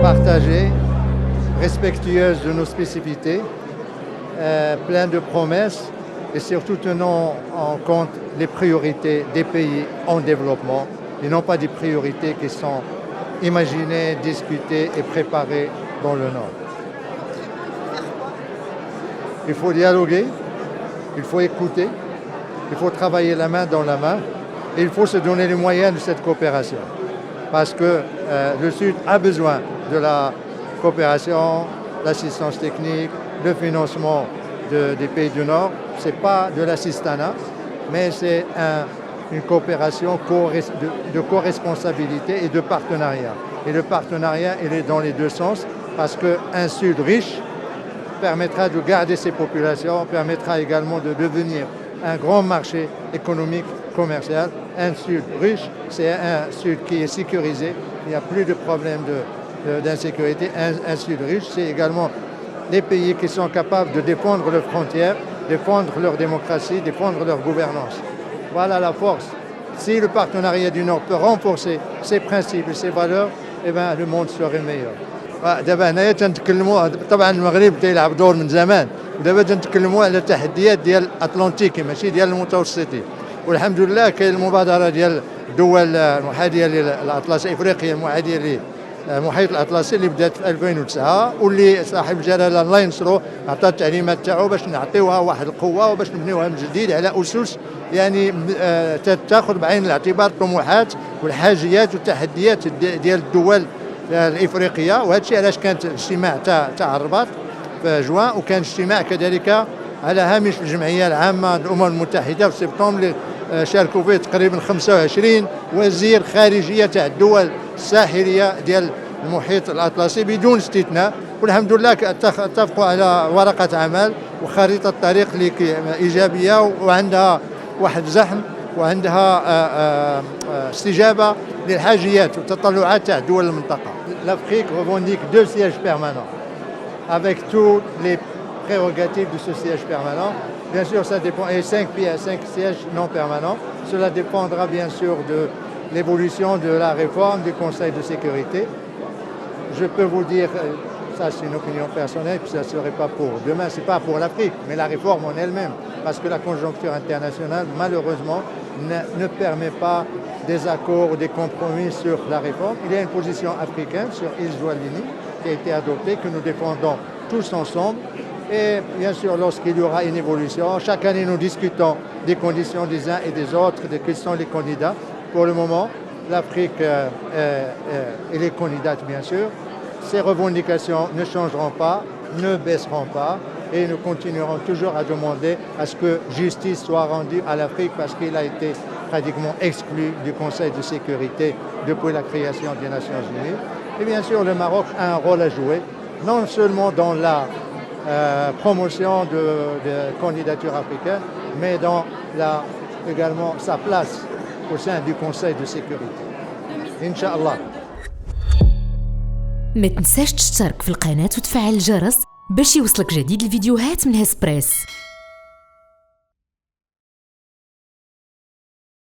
partagée, respectueuse de nos spécificités, pleine de promesses et surtout tenant en compte les priorités des pays en développement et non pas des priorités qui sont imaginées, discutées et préparées dans le Nord. Il faut dialoguer, il faut écouter, il faut travailler la main dans la main et il faut se donner les moyens de cette coopération. Parce que le Sud a besoin de la coopération, l'assistance technique, le financement des pays du Nord. Ce n'est pas de l'assistanat, mais c'est une coopération de co-responsabilité et de partenariat. Et le partenariat, il est dans les deux sens, parce qu'un Sud riche permettra de garder ses populations, permettra également de devenir un grand marché économique, commercial. Un Sud riche, c'est un Sud qui est sécurisé, il n'y a plus de problème d'insécurité. Un Sud riche, c'est également des pays qui sont capables de défendre leurs frontières, défendre leur démocratie, défendre leur gouvernance. Voilà la force. Si le partenariat du Nord peut renforcer ses principes et ses valeurs, eh bien, le monde serait meilleur. دابا هنايا تنتكلموا طبعا المغرب تيلعب دور من زمان ودابا تنتكلموا على التحديات ديال الاطلنطيكي ماشي ديال المتوسطي والحمد لله كاين المبادره ديال الدول المحاذيه للاطلسي افريقيا المحاذيه للمحيط الاطلسي اللي بدات في 2009 واللي صاحب الجلاله الله ينصرو عطى التعليمات تاعو باش نعطيوها واحد القوه وباش نبنيوها من جديد على اسس يعني تاخذ بعين الاعتبار الطموحات والحاجيات والتحديات ديال الدول الافريقيه. وهذا الشيء علاش كانت الاجتماع تاع الرباط في جوان وكان اجتماع كذلك على هامش الجمعيه العامه للامم المتحده في سبتمبر اللي شاركوا فيه تقريبا 25 وزير خارجيه تاع الدول الساحليه ديال المحيط الاطلسي بدون استثناء. والحمد لله اتفقوا على ورقه عمل وخريطه طريق اللي ايجابيه وعندها واحد زحم وعندها استجابه للحاجيات والتطلعات تاع دول المنطقه. L'Afrique revendique 2 sièges permanents avec tous les prérogatives de ce siège permanent. Bien sûr, ça dépend, et 5 sièges non permanents. Cela dépendra bien sûr de l'évolution de la réforme du Conseil de sécurité. Je peux vous dire, ça c'est une opinion personnelle, puis ça ne serait pas pour demain, ce n'est pas pour l'Afrique, mais la réforme en elle-même. Parce que la conjoncture internationale, malheureusement, ne permet pas des accords ou des compromis sur la réforme. Il y a une position africaine sur Issoilini qui a été adoptée, que nous défendons tous ensemble. Et bien sûr, lorsqu'il y aura une évolution, chaque année nous discutons des conditions des uns et des autres, de qui sont les candidats. Pour le moment, l'Afrique elle est candidate, bien sûr. Ces revendications ne changeront pas, ne baisseront pas. Et nous continuerons toujours à demander à ce que justice soit rendue à l'Afrique parce qu'il a été pratiquement exclu du Conseil de sécurité depuis la création des Nations Unies. Et bien sûr, le Maroc a un rôle à jouer, non seulement dans la promotion de candidatures africaines, mais dans également sa place au sein du Conseil de sécurité. Inch'Allah. ما تنساش تشترك في القناة وتفعل الجرس باش يوصلك جديد الفيديوهات من هسبريس.